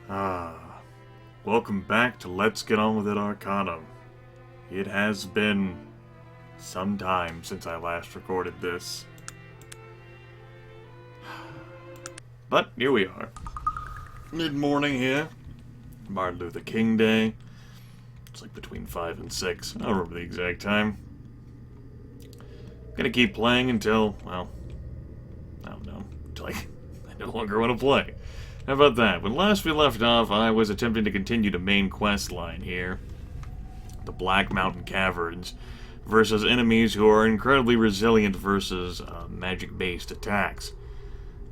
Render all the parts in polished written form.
Welcome back to Let's Get On With It Arcanum. It has been some time since I last recorded this. But here we are. Mid-morning here. Martin Luther King Day. It's like between 5 and 6. I don't remember the exact time. Gonna keep playing until, well, I don't know. Until I no longer want to play. How about that? When last we left off, I was attempting to continue the main quest line here. The Black Mountain Caverns versus enemies who are incredibly resilient versus magic-based attacks.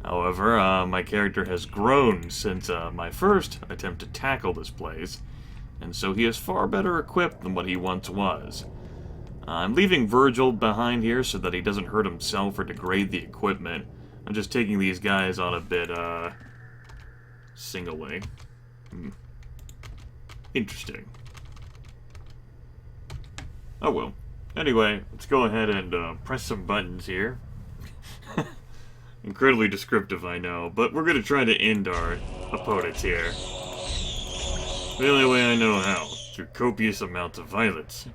However, my character has grown since my first attempt to tackle this place, and so he is far better equipped than what he once was. I'm leaving Virgil behind here so that he doesn't hurt himself or degrade the equipment. I'm just taking these guys on a bit, singly. Interesting. Oh well. Anyway, let's go ahead and press some buttons here. Incredibly descriptive, I know, but we're going to try to end our opponents here. The only way I know how, through copious amounts of violence.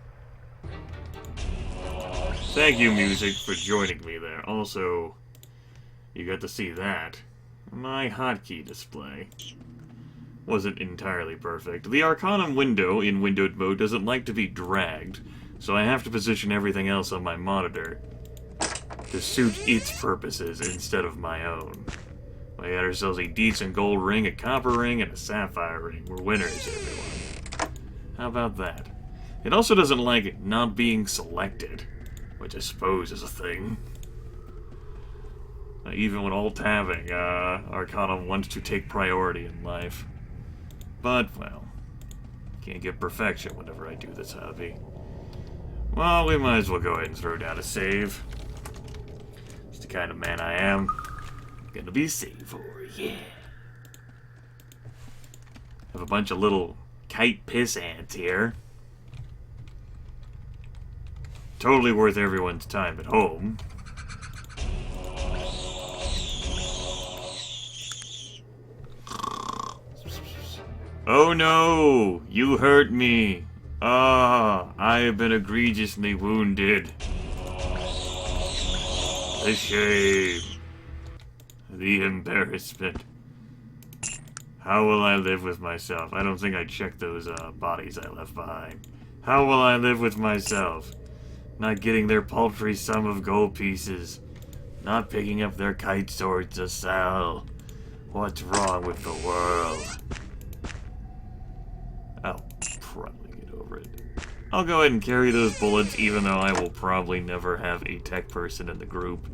Thank you, music, for joining me there. Also, you got to see that. My hotkey display wasn't entirely perfect. The Arcanum window in windowed mode doesn't like to be dragged, so I have to position everything else on my monitor to suit its purposes instead of my own. We got ourselves a decent gold ring, a copper ring, and a sapphire ring. We're winners, everyone. How about that? It also doesn't like not being selected, which I suppose is a thing. Even when alt-tabbing, Arcanum wants to take priority in life. But, well, can't get perfection whenever I do this hobby. Well, we might as well go ahead and throw down a save. It's the kind of man I am. Gonna be saved for, yeah. Have a bunch of little kite piss ants here. Totally worth everyone's time at home. Oh no! You hurt me! Ah, I have been egregiously wounded. The shame. The embarrassment. How will I live with myself? I don't think I checked those bodies I left behind. How will I live with myself? Not getting their paltry sum of gold pieces. Not picking up their kite swords to sell. What's wrong with the world? I'll probably get over it. I'll go ahead and carry those bullets, even though I will probably never have a tech person in the group.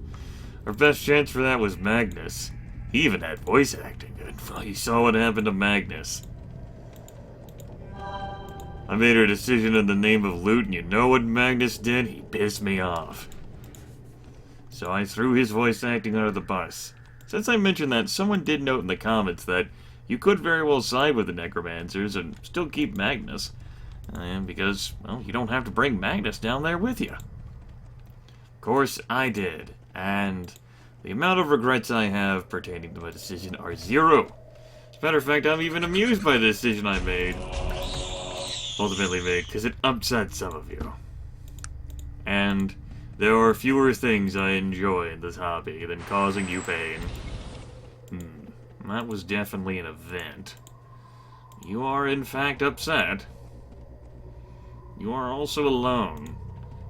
Our best chance for that was Magnus. He even had voice acting. And you saw what happened to Magnus. I made a decision in the name of loot, and you know what Magnus did? He pissed me off. So I threw his voice acting under the bus. Since I mentioned that, someone did note in the comments that you could very well side with the Necromancers and still keep Magnus. And because, well, you don't have to bring Magnus down there with you. Of course, I did. And the amount of regrets I have pertaining to my decision are zero. As a matter of fact, I'm even amused by the decision I made. Ultimately made, because it upset some of you. And there are fewer things I enjoy in this hobby than causing you pain. That was definitely an event. You are, in fact, upset. You are also alone.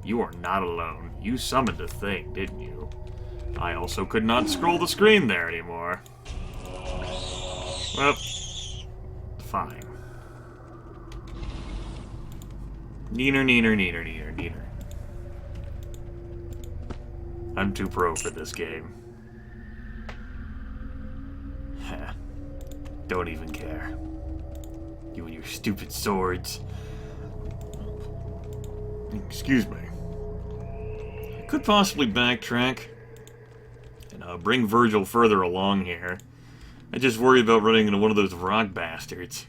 You are not alone. You summoned a thing, didn't you? I also could not scroll the screen there anymore. Well, fine. Neener, neener, neener, neener, neener. I'm too pro for this game. Don't even care. You and your stupid swords. Excuse me. I could possibly backtrack and bring Virgil further along here. I just worry about running into one of those rock bastards.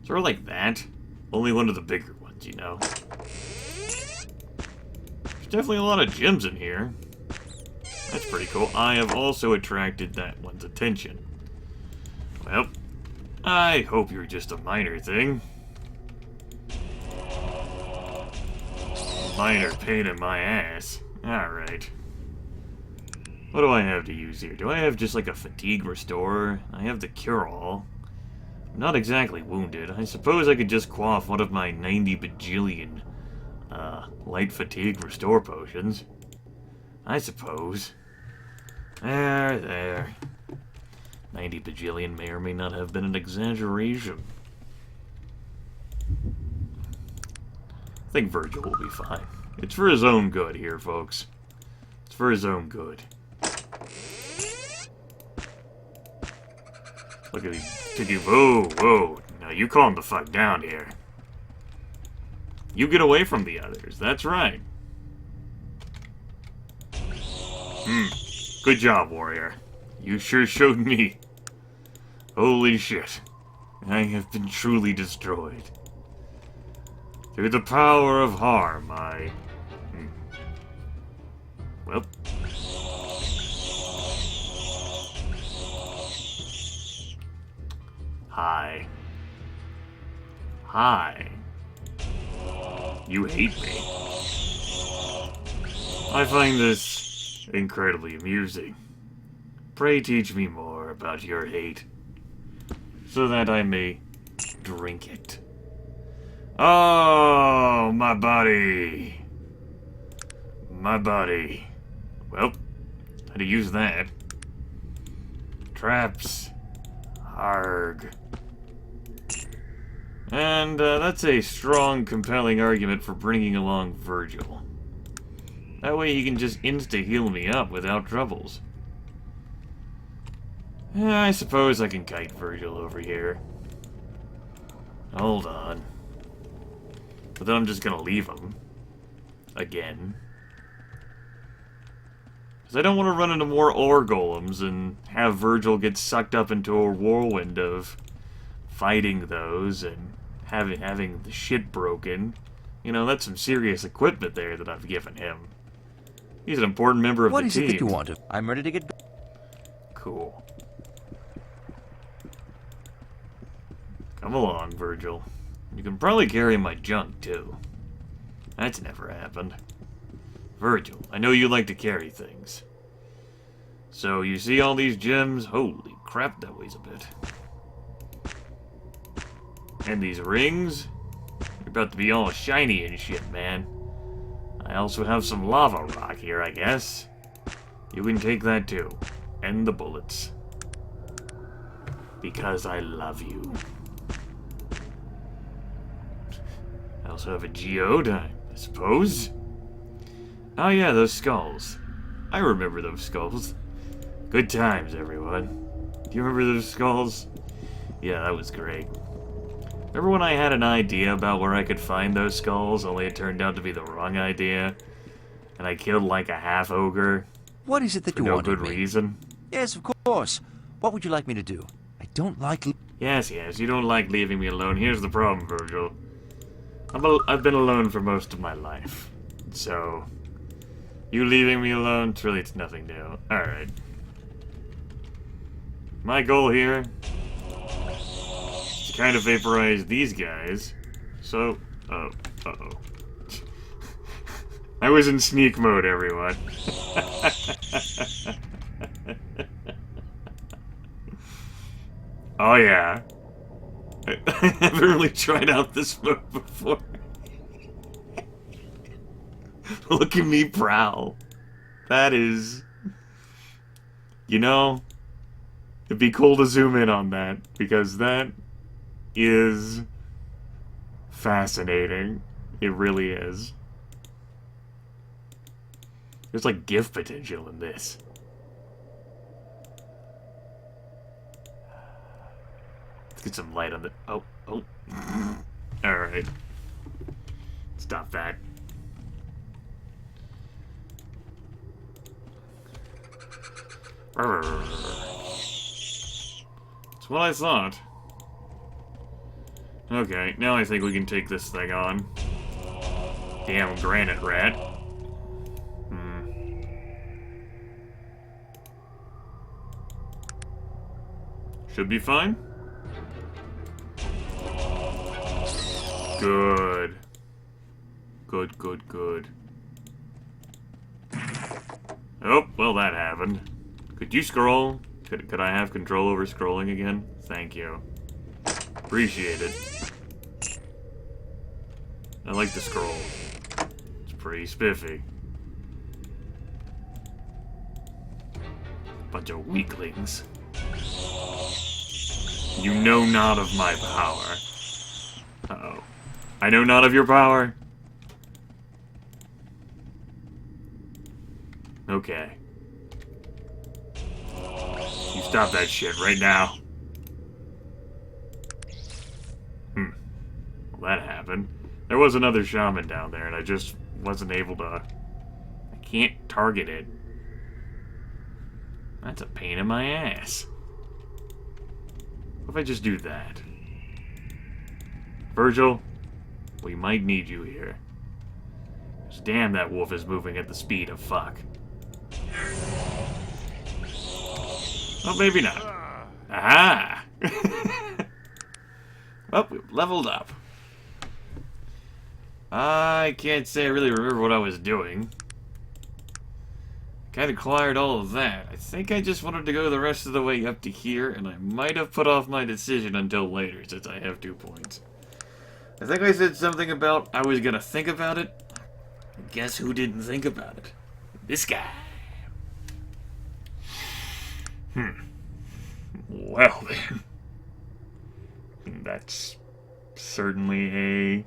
Sort of like that. Only one of the bigger ones, you know. There's definitely a lot of gems in here. That's pretty cool. I have also attracted that one's attention. Well, I hope you're just a minor thing. Minor pain in my ass. Alright. What do I have to use here? Do I have just like a fatigue restorer? I have the cure-all. I'm not exactly wounded. I suppose I could just quaff one of my 90 bajillion light fatigue restore potions. I suppose. There. 90 bajillion may or may not have been an exaggeration. I think Virgil will be fine. It's for his own good here, folks. It's for his own good. Look at you. Whoa. Now you calm the fuck down here. You get away from the others. That's right. Good job, warrior. You sure showed me. Holy shit. I have been truly destroyed. Through the power of harm, Well. Hi. You hate me. I find this incredibly amusing. Pray teach me more about your hate, so that I may drink it. Oh, my body. My body. Well, how to use that? Traps. Arg. And that's a strong, compelling argument for bringing along Virgil. That way he can just insta-heal me up without troubles. I suppose I can kite Virgil over here. Hold on. But then I'm just gonna leave him. Again. Because I don't want to run into more ore golems and have Virgil get sucked up into a whirlwind of fighting those and having the shit broken. You know, that's some serious equipment there that I've given him. He's an important member of the team. What is it that you want? I'm ready to get... Cool. Come along, Virgil. You can probably carry my junk, too. That's never happened. Virgil, I know you like to carry things. So, you see all these gems? Holy crap, that weighs a bit. And these rings? You're about to be all shiny and shit, man. I also have some lava rock here, I guess. You can take that, too. And the bullets. Because I love you. I also have a geode, I suppose. Oh yeah, those skulls. I remember those skulls. Good times, everyone. Do you remember those skulls? Yeah, that was great. Remember when I had an idea about where I could find those skulls, only it turned out to be the wrong idea? And I killed like a half-ogre? What is it that you want? For no good reason? Yes, of course. What would you like me to do? I don't like... Yes, you don't like leaving me alone. Here's the problem, Virgil. I've been alone for most of my life. So, you leaving me alone, truly it's nothing new. Alright. My goal here is to kind of vaporize these guys. So, uh-oh. I was in sneak mode, everyone. Oh yeah. I haven't really tried out this mode before. Look at me prowl. That is... You know, it'd be cool to zoom in on that, because that is fascinating. It really is. There's like GIF potential in this. Let's get some light on the... Oh. Alright. Stop that. That's what I thought. Okay, now I think we can take this thing on. Damn granite rat. Should be fine. Good. Good, good, good. Oh, well that happened. Could you scroll? Could I have control over scrolling again? Thank you. Appreciate it. I like the scroll. It's pretty spiffy. Bunch of weaklings. You know not of my power. Uh-oh. I know not of your power? Okay. You stop that shit right now. Well, that happened. There was another shaman down there, and I just wasn't able to... I can't target it. That's a pain in my ass. What if I just do that? Virgil, we might need you here. 'Cause damn, that wolf is moving at the speed of fuck. Well, maybe not. Aha! Well, we leveled up. I can't say I really remember what I was doing. Kind of cleared all of that. I think I just wanted to go the rest of the way up to here, and I might have put off my decision until later, since I have 2 points. I think I said something about I was gonna think about it. Guess who didn't think about it? This guy. Well then. That's certainly a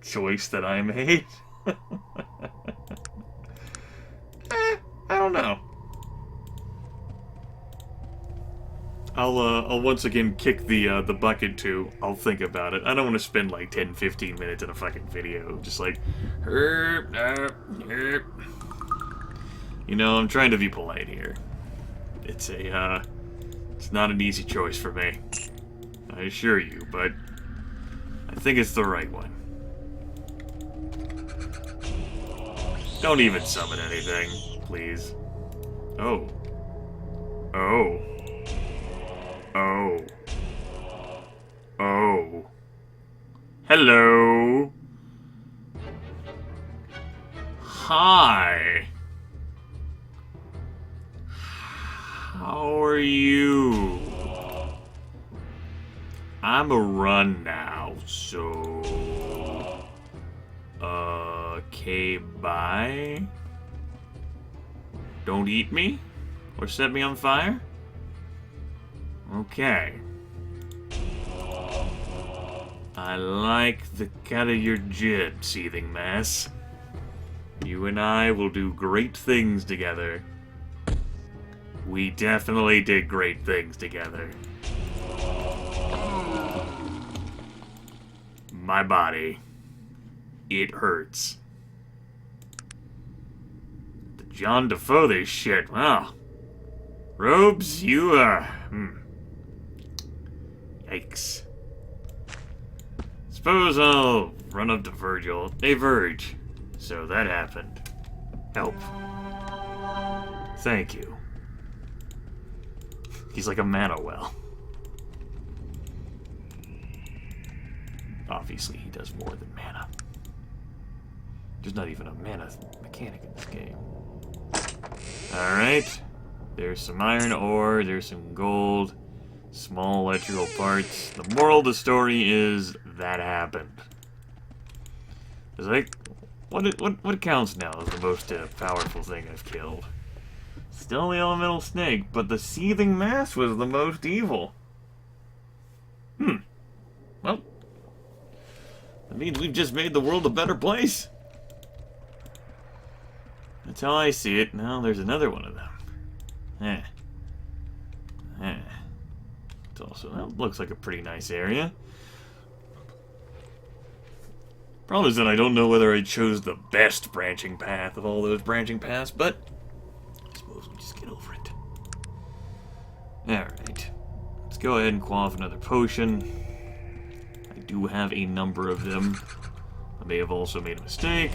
choice that I made. I don't know. I'll once again kick the bucket too. I'll think about it. I don't want to spend like 10-15 minutes in a fucking video just like herp. You know, I'm trying to be polite here. It's not an easy choice for me. I assure you, but I think it's the right one. Don't even summon anything, please. Oh. Oh. Oh. Oh. Hello. Hi. How are you? I'm a run now, so... Okay, bye? Don't eat me? Or set me on fire? Okay. I like the cut of your jib, seething mass. You and I will do great things together. We definitely did great things together. My body. It hurts. The John Defoe this shit. Wow. Robes, you, Yikes. Suppose I'll run up to Virgil. Hey, Virg. So that happened. Help. Thank you. He's like a mana well. Obviously, he does more than mana. There's not even a mana mechanic in this game. Alright. There's some iron ore, there's some gold, small electrical parts. The moral of the story is that happened. It's like, what counts now as the most powerful thing I've killed? Still the elemental snake, but the seething mass was the most evil. Well, that means we've just made the world a better place. That's how I see it. Now there's another one of them. It's also, that looks like a pretty nice area. Problem is that I don't know whether I chose the best branching path of all those branching paths, but I suppose we just get over it. Alright. Let's go ahead and quaff another potion. I do have a number of them. I may have also made a mistake.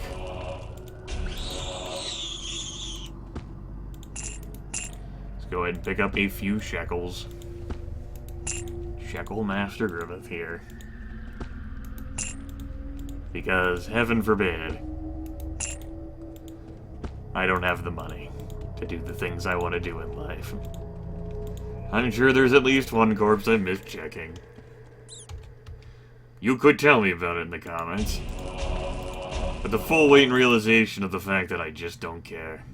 Let's go ahead and pick up a few shekels. Shekel Master Grimith here. Because, heaven forbid, I don't have the money to do the things I want to do in life. I'm sure there's at least one corpse I missed checking. You could tell me about it in the comments. But the full weight and realization of the fact that I just don't care.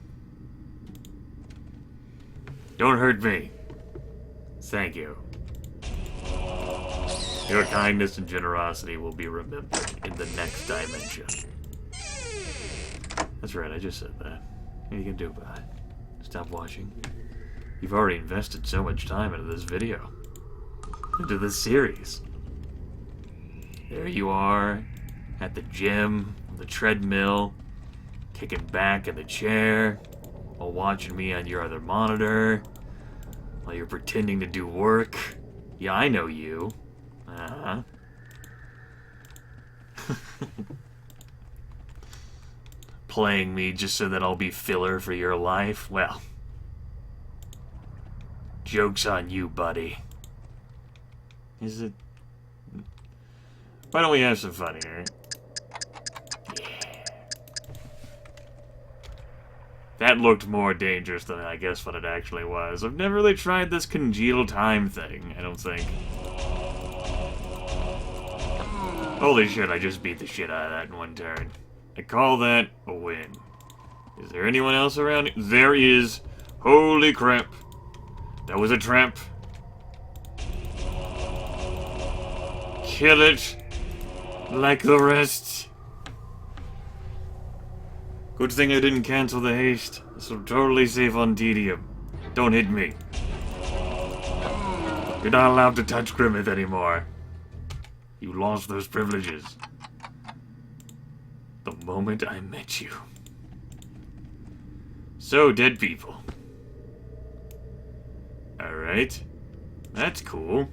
Don't hurt me. Thank you. Your kindness and generosity will be remembered in the next dimension. That's right, I just said that. What are you gonna do about it? Stop watching? You've already invested so much time into this video. Into this series. There you are, at the gym, on the treadmill, kicking back in the chair, while watching me on your other monitor, while you're pretending to do work. Yeah, I know you. Uh-huh. Playing me just so that I'll be filler for your life? Well, joke's on you, buddy. Is it? Why don't we have some fun here? Yeah. That looked more dangerous than I guess what it actually was. I've never really tried this congeal time thing, I don't think. Holy shit, I just beat the shit out of that in one turn. I call that a win. Is there anyone else around? There is. Holy crap. That was a trap. Kill it. Like the rest. Good thing I didn't cancel the haste. This will totally save on tedium. Don't hit me. You're not allowed to touch Grimith anymore. You lost those privileges. The moment I met you. So, dead people. Alright. That's cool.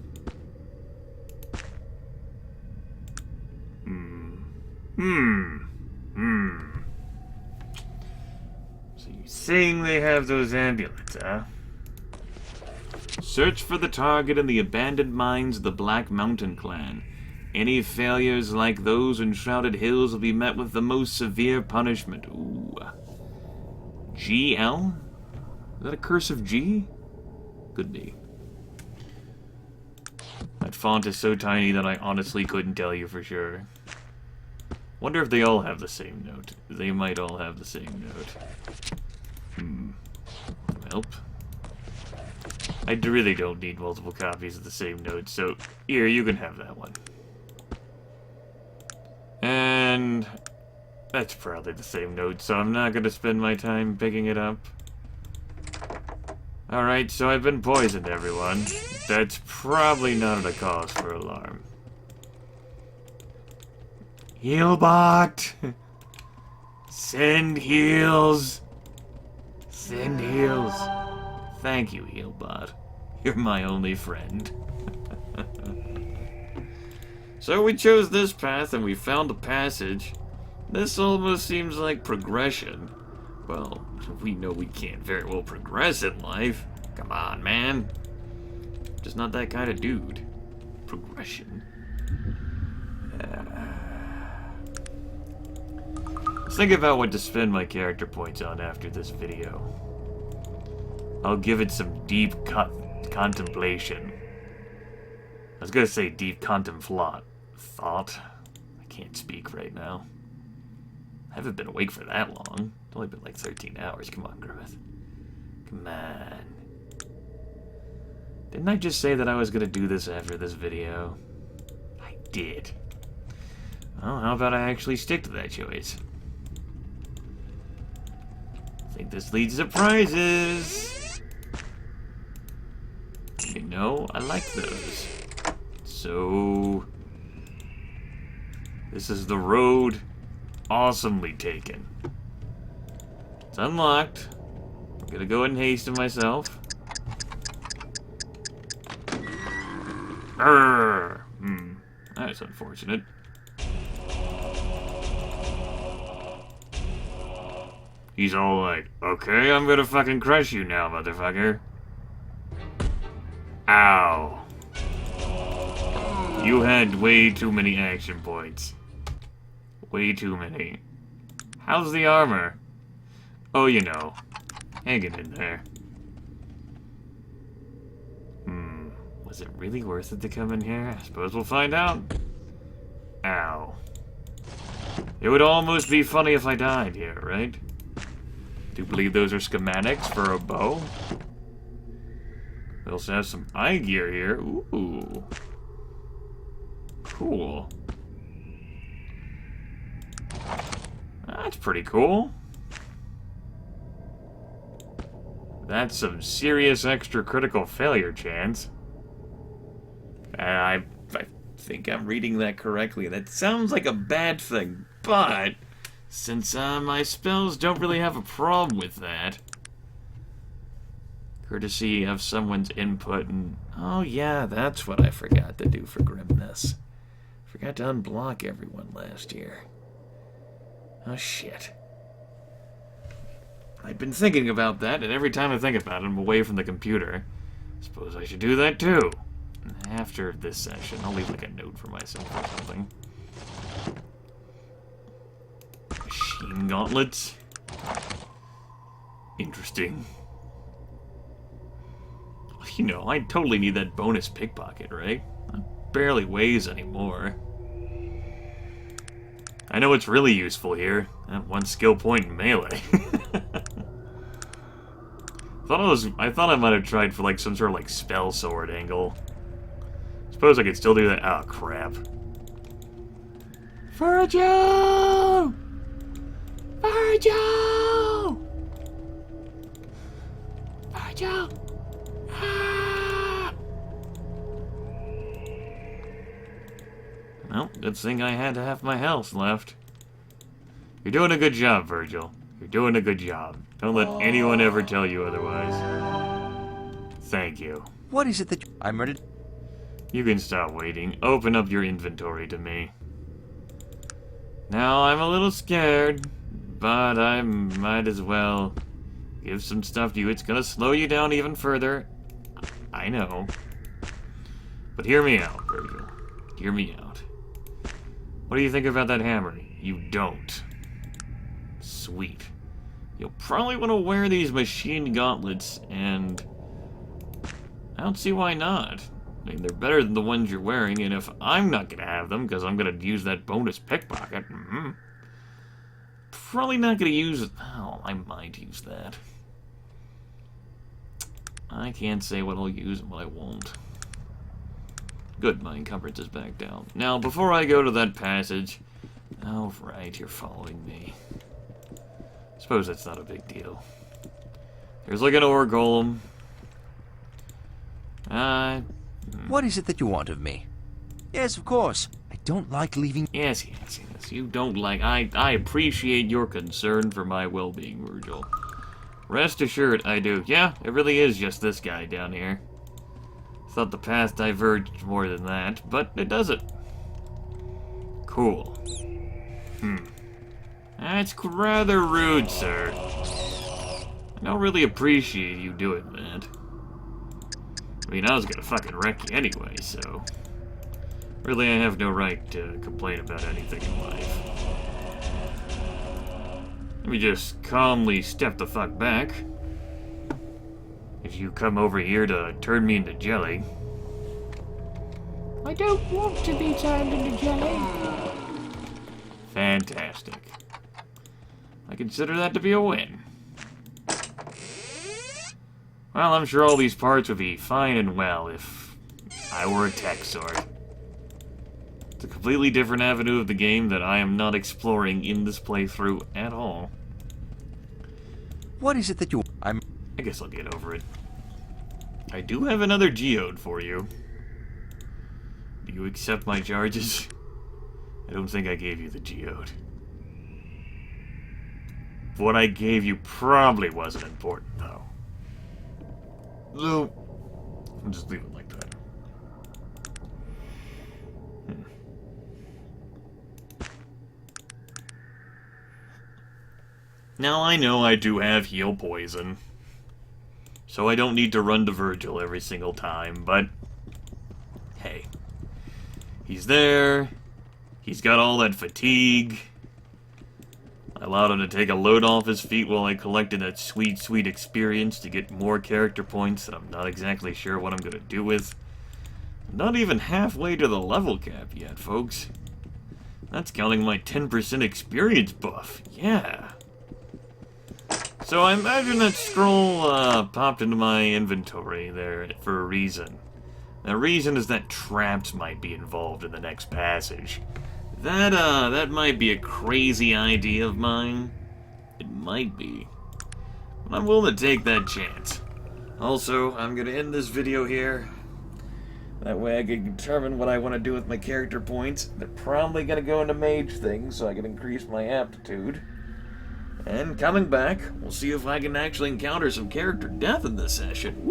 So you're saying they have those amulets, huh? Search for the target in the abandoned mines of the Black Mountain Clan. Any failures like those in Shrouded Hills will be met with the most severe punishment. Ooh. GL? Is that a cursive G? Could be. That font is so tiny that I honestly couldn't tell you for sure. Wonder if they all have the same note. They might all have the same note. Welp. I really don't need multiple copies of the same note, so here, you can have that one. And that's probably the same note, so I'm not going to spend my time picking it up. Alright, so I've been poisoned, everyone. That's probably not a cause for alarm. Healbot! Send heals! Send heals. Thank you, Healbot. You're my only friend. So we chose this path and we found a passage. This almost seems like progression. Well, we know we can't very well progress in life. Come on, man. Just not that kind of dude. Progression. Let's think about what to spend my character points on after this video. I'll give it some deep contemplation. I was gonna say deep thought. I can't speak right now. I haven't been awake for that long. It's only been like 13 hours. Come on, Grimith. Come on. Didn't I just say that I was gonna do this after this video? I did. Well, how about I actually stick to that choice? I think this leads to prizes. You know, I like those. So, this is the road awesomely taken. It's unlocked. I'm gonna go ahead and hasten myself. That's unfortunate. He's all like, okay, I'm gonna fucking crush you now, motherfucker. Ow. You had way too many action points. Way too many. How's the armor? Oh, you know. Hanging in there. Was it really worth it to come in here? I suppose we'll find out. Ow. It would almost be funny if I died here, right? Do you believe those are schematics for a bow? We also have some eye gear here. Ooh. Cool. That's pretty cool. That's some serious extra critical failure chance. I think I'm reading that correctly. That sounds like a bad thing, but since my spells don't really have a problem with that, courtesy of someone's input, and oh yeah, that's what I forgot to do for Grimness. Forgot to unblock everyone last year. Oh shit. I've been thinking about that, and every time I think about it, I'm away from the computer. Suppose I should do that too. After this session, I'll leave like a note for myself or something. Machine gauntlets. Interesting. You know, I totally need that bonus pickpocket, right? It barely weighs anymore. I know it's really useful here. That one skill point in melee. I thought I might have tried for like some sort of like spell sword angle. Suppose I could still do that. Oh crap. Virgil! Virgil! Virgil! Ah! Well, good thing I had half my health left. You're doing a good job, Virgil. You're doing a good job. Don't let anyone ever tell you otherwise. Thank you. What is it that I'm ready? You can stop waiting. Open up your inventory to me. Now, I'm a little scared, but I might as well give some stuff to you. It's gonna slow you down even further. I know. But hear me out, Virgil. Hear me out. What do you think about that hammer? You don't. Sweet. You'll probably want to wear these machine gauntlets, and I don't see why not. I mean, they're better than the ones you're wearing, and if I'm not going to have them, because I'm going to use that bonus pickpocket, probably not going to use it. Oh, I might use that. I can't say what I'll use and what I won't. Good, my encumbrance is back down. Now, before I go to that passage... Oh, right, you're following me. Suppose that's not a big deal. There's like an ore golem. What is it that you want of me? Yes, of course. I don't like leaving... Yes. You don't like... I appreciate your concern for my well-being, Virgil. Rest assured, I do. Yeah, it really is just this guy down here. Thought the path diverged more than that, but it doesn't. Cool. That's rather rude, sir. I don't really appreciate you doing that. I mean, I was gonna fucking wreck you anyway, so... Really, I have no right to complain about anything in life. Let me just calmly step the fuck back. If you come over here to turn me into jelly... I don't want to be turned into jelly. Fantastic. I consider that to be a win. Well, I'm sure all these parts would be fine and well if I were a tech sword. It's a completely different avenue of the game that I am not exploring in this playthrough at all. What is it that you... I guess I'll get over it. I do have another geode for you. Do you accept my charges? I don't think I gave you the geode. What I gave you probably wasn't important, though. So, I'll just leave it like that. Now, I know I do have heal poison, so I don't need to run to Virgil every single time, but hey, He's there. He's got all that fatigue. I allowed him to take a load off his feet while I collected that sweet, sweet experience to get more character points that I'm not exactly sure what I'm going to do with. I'm not even halfway to the level cap yet, folks. That's counting my 10% experience buff. Yeah. So I imagine that scroll popped into my inventory there for a reason. The reason is that traps might be involved in the next passage. That might be a crazy idea of mine. It might be. But I'm willing to take that chance. Also, I'm going to end this video here. That way I can determine what I want to do with my character points. They're probably going to go into mage things so I can increase my aptitude. And coming back, we'll see if I can actually encounter some character death in this session.